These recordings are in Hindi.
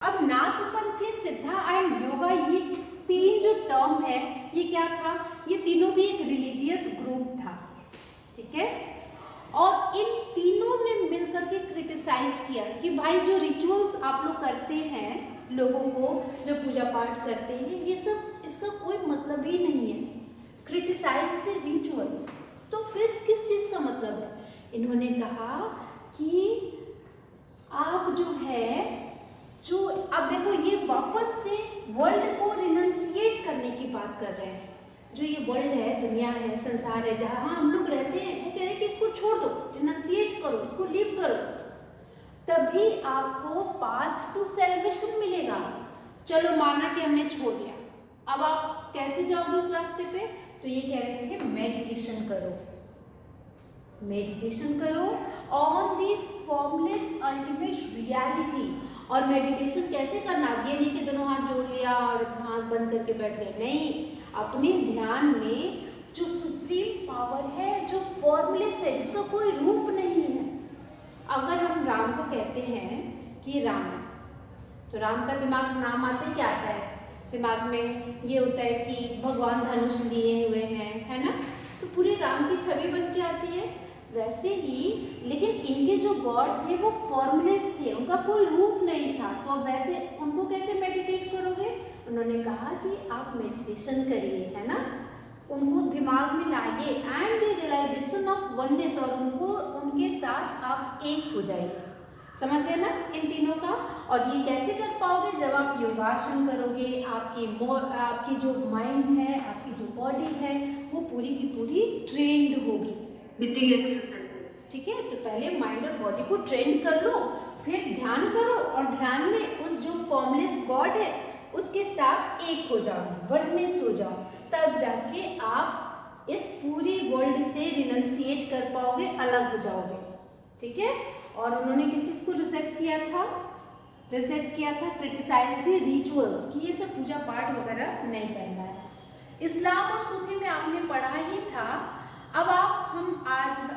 अब नाथपंथी, सिद्धा एंड योगा, ये तीन जो टर्म है ये क्या था, ये तीनों भी एक रिलीजियस ग्रुप था, ठीक है। और इन तीनों ने मिलकर के क्रिटिसाइज किया कि भाई जो रिचुअल्स आप लोग करते हैं, लोगों को जो पूजा पाठ करते हैं, ये सब इसका कोई मतलब ही नहीं है। क्रिटिसाइज द रिचुअल्स, तो फिर किस चीज़ का मतलब है। इन्होंने कहा कि आप जो है, जो अब देखो ये वापस से वर्ल्ड को रिनंसिएट करने की बात कर रहे हैं। जो ये वर्ल्ड है, दुनिया है, संसार है, जहाँ हम लोग रहते हैं, वो कह रहे हैं कि इसको छोड़ दो, रिनंसिएट करो, इसको लीव करो, तभी आपको पाथ टू सेल्वेशन मिलेगा। चलो माना कि हमने छोड़ दिया, अब आप कैसे जाओगे उस रास्ते पे, तो ये कह रहे थे मेडिटेशन करो, मेडिटेशन करो on the formless ultimate reality. और मेडिटेशन कैसे करना, ये नहीं कि दोनों हाथ जोड़ लिया और आंख बंद करके बैठ गए, नहीं, अपने ध्यान में जो सुप्रीम पावर है, जो फॉर्मलेस है, जिसका कोई रूप नहीं है। अगर हम राम को कहते हैं कि राम है, तो राम का दिमाग नाम आते क्या आता है, दिमाग में ये होता है कि भगवान धनुष लिए हुए हैं, है ना, तो पूरे राम की छवि बन के आती है। वैसे ही लेकिन इनके जो गॉड थे वो फॉर्मलेस थे, उनका कोई रूप नहीं था, तो अब वैसे उनको कैसे मेडिटेट करोगे। उन्होंने कहा कि आप मेडिटेशन करिए, है ना, उनको दिमाग में लाइए and the realisation of oneness, और उनको उनके साथ आप एक हो जाइए। समझ गए ना इन तीनों का। और ये कैसे कर पाओगे, जब आप योगासन करोगे, आपकी जो माइंड है, आपकी जो बॉडी है, वो पूरी की पूरी ट्रेंड होगी, ठीक है। तो पहले माइंड और बॉडी को ट्रेंड कर लो, फिर ध्यान करो, और ध्यान में उस जो फॉर्मलेस गॉड है उसके साथ एक हो जाओ, वननेस हो जाओ, तब जाके आप इस पूरी वर्ल्ड से रिनंसिएट कर पाओगे, अलग हो जाओगे, ठीक है। और उन्होंने किस चीज़ को रिजेक्ट किया था, क्रिटिसाइज द रिचुअल्स, कि ये सब पूजा पाठ वगैरह नहीं करना है। इस्लाम और सूफी में आपने पढ़ा ही था। अब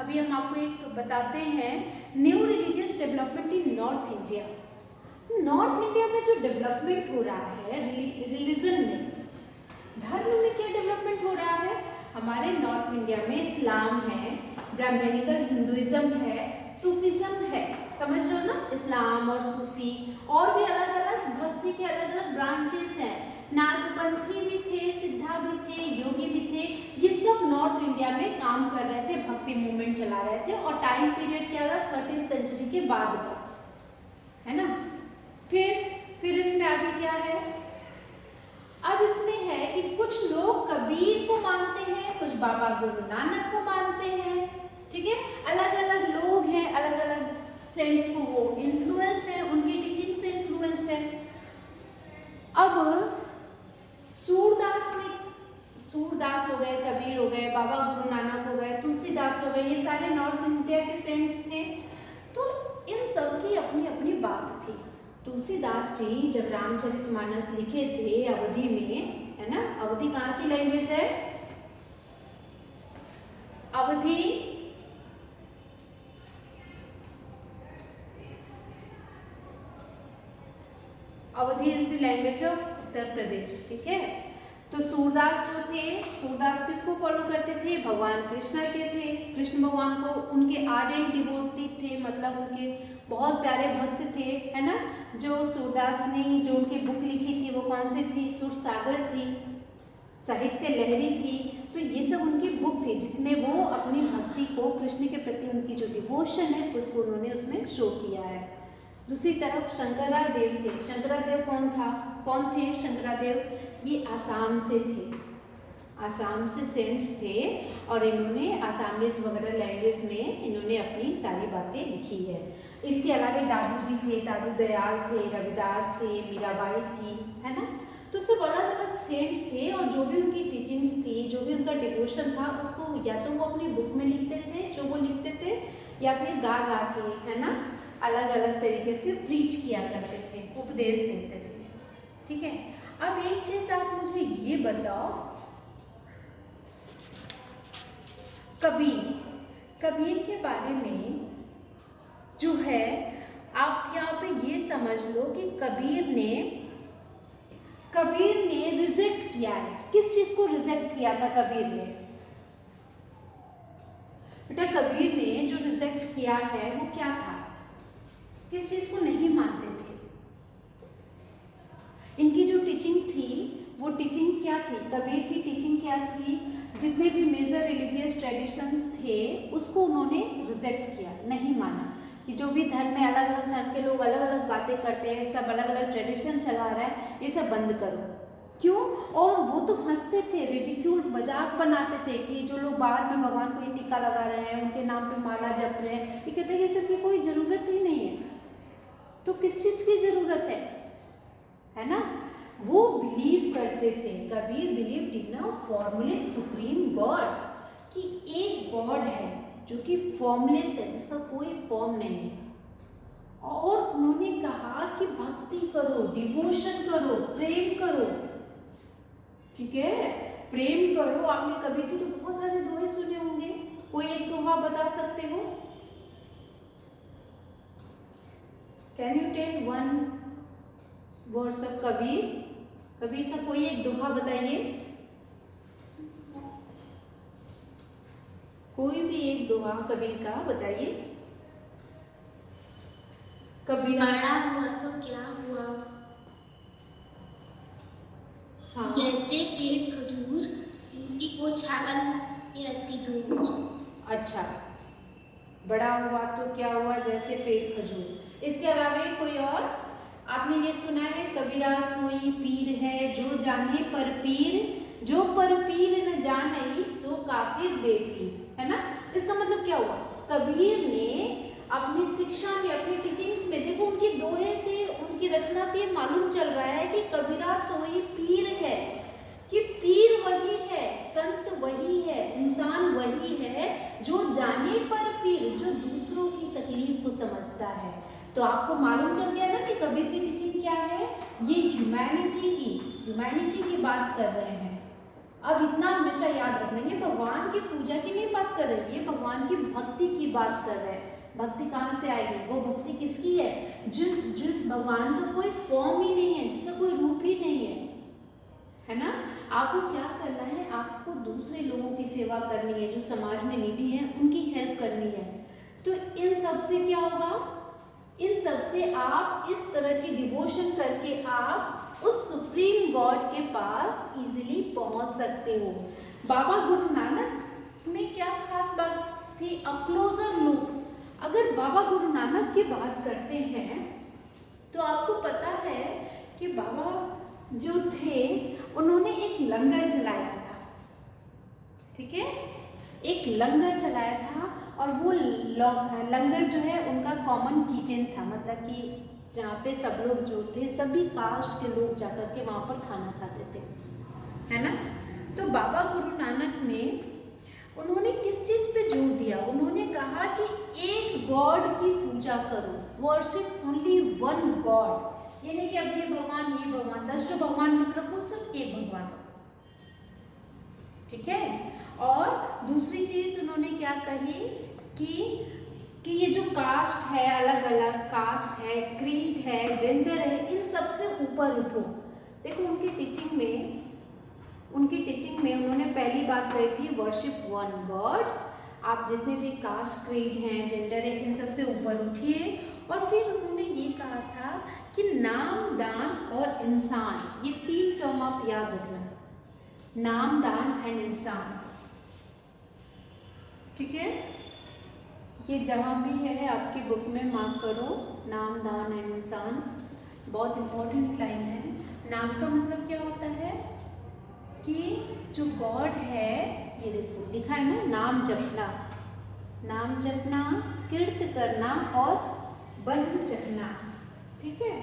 अभी हम आपको एक बताते हैं new religious development in north India. North India में जो डेवलपमेंट हो रहा है रिलीजन में, धर्म में क्या डेवलपमेंट हो रहा है, हमारे नॉर्थ इंडिया में इस्लाम है, ब्राह्मणिकल हिंदुइज्म है, सूफीज्म है, समझ रहे हो ना, इस्लाम और सूफी, और भी अलग अलग भक्ति के अलग अलग ब्रांचेस हैं, नाथपंथी भी थे, सिद्धा भी थे, योगी भी थे, ये सब नॉर्थ इंडिया में काम कर रहे थे, भक्ति मूवमेंट चला रहे थे। और टाइम पीरियड क्या था, 13th सेंचुरी के बाद का, है ना। फिर इसमें आगे क्या है, अब इसमें है कि कुछ लोग कबीर को मानते हैं, कुछ बाबा गुरु नानक को मानते हैं, ठीक है, अलग अलग लोग हैं, अलग अलग सेंट्स को वो इन्फ्लुएंस्ड है, उनकी टीचिंग से इन्फ्लुएंस्ड है। अब सूरदास हो गए, कबीर हो गए, बाबा गुरु नानक हो गए, तुलसीदास हो गए, ये सारे नॉर्थ इंडिया के सेंट्स थे। तो इन सब की अपनी अपनी बात थी। तुलसीदास जी जब रामचरितमानस लिखे थे अवधि में, है ना, अवधि कहाँ की लैंग्वेज है, अवधि is the language of Uttar Pradesh, ठीक है। तो सूरदास जो थे, सूरदास किसको फॉलो करते थे, भगवान कृष्ण के थे, कृष्ण भगवान को उनके आर्डेंट डिवोटी थे, मतलब उनके बहुत प्यारे भक्त थे, है ना। जो सूरदास ने जो उनकी बुक लिखी थी वो कौन सी थी, सुर सागर थी, साहित्य लहरी थी। तो ये सब उनकी बुक थी जिसमें वो अपनी भक्ति को, कृष्ण के प्रति उनकी जो डिवोशन है उसको उन्होंने उसमें शो किया है। दूसरी तरफ शंकरादेव थे। शंकरादेव कौन थे शंकरादेव, ये आसाम से थे, आसाम से सेंट्स थे, और इन्होंने आसामीज वगैरह लैंग्वेज में इन्होंने अपनी सारी बातें लिखी है। इसके अलावा दादू जी थे, दादू दयाल थे, रविदास थे, मीराबाई थी, है ना। तो सब अलग अलग सेंट्स थे, और जो भी उनकी टीचिंग्स थी, जो भी उनका डिवोशन था, उसको या तो वो अपनी बुक में लिखते थे जो वो लिखते थे, या फिर गा के, है ना, अलग अलग तरीके से प्रीच किया करते थे, उपदेश देते थे, ठीक है। अब एक चीज़ आप मुझे ये बताओ, कबीर के बारे में जो है आप यहाँ पे ये समझ लो कि कबीर ने रिजेक्ट किया है। किस चीज को रिजेक्ट किया था कबीर ने? बेटा कबीर ने जो रिजेक्ट किया है वो क्या था? किस चीज को नहीं मानते थे? इनकी जो टीचिंग थी वो टीचिंग क्या थी? कबीर की टीचिंग क्या थी? जितने भी मेजर रिलीजियस ट्रेडिशंस थे उसको उन्होंने रिजेक्ट किया, नहीं माना कि जो भी धर्म में अलग अलग धर्म के लोग अलग अलग बातें करते हैं, सब अलग अलग ट्रेडिशन चला रहा है, ये सब बंद करो। क्यों? और वो तो हंसते थे, रिडिक्यूल, मजाक बनाते थे कि जो लोग बाहर में भगवान को ये टीका लगा रहे हैं, उनके नाम पे माला जप रहे हैं, ये कहते हैं कि सबकी कोई ज़रूरत ही नहीं है, तो किस चीज़ की ज़रूरत है ना? वो बिलीव करते थे, Kabir believed in a formless supreme God, कि एक गॉड है जो कि फॉर्मलेस है, जिसका कोई फॉर्म नहीं है। और उन्होंने कहा कि भक्ति करो, डिवोशन करो, प्रेम करो, ठीक है, प्रेम करो। आपने कबीर की तो बहुत सारे दोहे सुने होंगे, कोई एक दोहा बता सकते हो? Can you tell one verse of Kabir? Kabir का कोई एक दोहा बताइए, कोई भी एक दोहा कबीर का बताइए। कबीर बड़ा हुआ तो क्या हुआ, हाँ, जैसे पेड़ खजूर, उनकी को छागल अति दूर। अच्छा, बड़ा हुआ तो क्या हुआ, जैसे पेड़ खजूर। इसके अलावा कोई और? आपने ये सुना है, कबीरा सोई पीर है जो जाने पर पीर, जो पर पीर न जाने सो काफिर बेपीर, है ना? इसका मतलब क्या हुआ? कबीर ने अपनी शिक्षा में, अपनी टीचिंग्स में, देखो उनकी दोहे से, उनकी रचना से ये मालूम चल रहा है कि कबीरा सोई पीर है, कि पीर वही है, संत वही है, इंसान वही है जो जाने पर पीर, जो दूसरों की तकलीफ को समझता है। तो आपको मालूम चल गया ना कि कबीर की टीचिंग क्या है? ये ह्यूमैनिटी की बात कर रहे हैं। अब इतना हमेशा याद रखना, ये भगवान की पूजा की नहीं बात कर रहे, ये भगवान की भक्ति की बात कर रहे हैं। भक्ति कहाँ से आएगी? वो भक्ति किसकी है? जिस भगवान का कोई फॉर्म ही नहीं है, जिसका कोई रूप ही नहीं है ना? आपको क्या करना है? आपको दूसरे लोगों की सेवा करनी है, जो समाज में नीडी है उनकी हेल्प करनी है। तो इन सब से क्या होगा? इन सब से आप इस तरह की डिवोशन करके आप उस सुप्रीम गॉड के पास इजीली पहुंच सकते हो। बाबा गुरु नानक में क्या खास बात थी? अ क्लोजर लुक। अगर बाबा गुरु नानक की बात करते हैं तो आपको पता है कि बाबा जो थे उन्होंने एक लंगर चलाया था, ठीक है, एक लंगर चलाया था। और वो लंगर जो है उनका कॉमन किचन था, मतलब कि जहाँ पे सब लोग जो थे, सभी कास्ट के लोग जाकर के वहाँ पर खाना खाते थे, है ना? तो बाबा गुरु नानक में उन्होंने किस चीज़ पे जोर दिया? उन्होंने कहा कि एक गॉड की पूजा करो, वर्शिप ओनली वन गॉड। ये नहीं कि अब ये भगवान 10 भगवान मत रखो, सिर्फ एक भगवान रखो, ठीक है? और दूसरी चीज़ उन्होंने क्या कही कि ये जो कास्ट है, अलग अलग कास्ट है, क्रीड है, जेंडर है, इन सब से ऊपर उठो। देखो उनकी टीचिंग में उन्होंने पहली बात कही थी वर्शिप वन गॉड। आप जितने भी कास्ट, क्रीड हैं, जेंडर है, इन सब से ऊपर उठिए। और फिर उन्होंने ये कहा था कि नाम, दान और इंसान, ये 3 टर्म आप याद रखना, नाम, दान एंड इंसान, ठीक है? ये जहाँ भी है आपकी बुक में मार्क करो, नाम, दान एंड इंसान, बहुत इंपॉर्टेंट लाइन है। नाम का मतलब क्या होता है कि जो गॉड है, ये देखो लिखा है ना, नाम जपना, कीर्त करना और बंद चखना, ठीक है?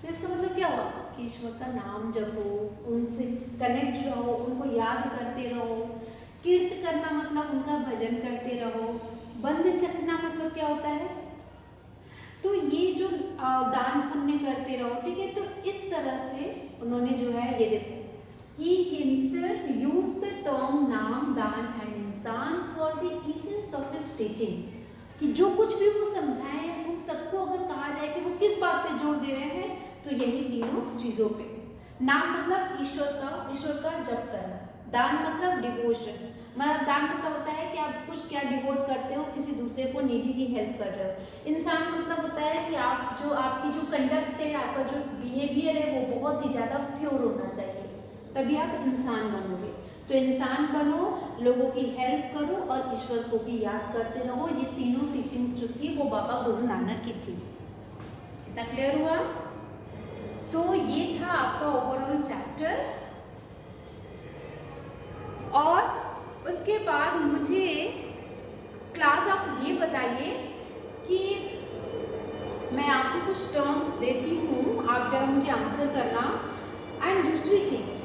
तो इसका मतलब क्या हुआ कि ईश्वर का नाम जपो, उनसे कनेक्ट रहो, उनको याद करते रहो। कीर्त करना मतलब उनका भजन करते रहो। बंद चखना मतलब क्या होता है? तो ये जो दान पुण्य करते रहो, ठीक है? तो इस तरह से उन्होंने जो है, ये देखो, he himself used the term नाम, दान एंड इंसान for the essence of his teaching, कि जो कुछ भी वो समझाए हैं उन सबको अगर कहा जाए कि वो किस बात पे जोर दे रहे हैं, तो यही तीनों चीज़ों पे। नाम मतलब ईश्वर का जप करना। दान मतलब डिवोशन, मतलब दान मतलब होता है कि आप कुछ क्या डिवोट करते हो, किसी दूसरे को नीडी की हेल्प कर रहे हो। इंसान मतलब होता है कि आपकी जो कंडक्ट है, आपका जो बिहेवियर है वो बहुत ही ज़्यादा प्योर होना चाहिए, तभी आप इंसान बनोगे। तो इंसान बनो, लोगों की हेल्प करो और ईश्वर को भी याद करते रहो। ये तीनों टीचिंग्स जो थी वो बाबा गुरु नानक की थी। इतना क्लियर हुआ? तो ये था आपका ओवरऑल चैप्टर। और उसके बाद मुझे क्लास आप ये बताइए कि मैं आपको कुछ टर्म्स देती हूँ, आप जरा मुझे आंसर करना। एंड दूसरी चीज़,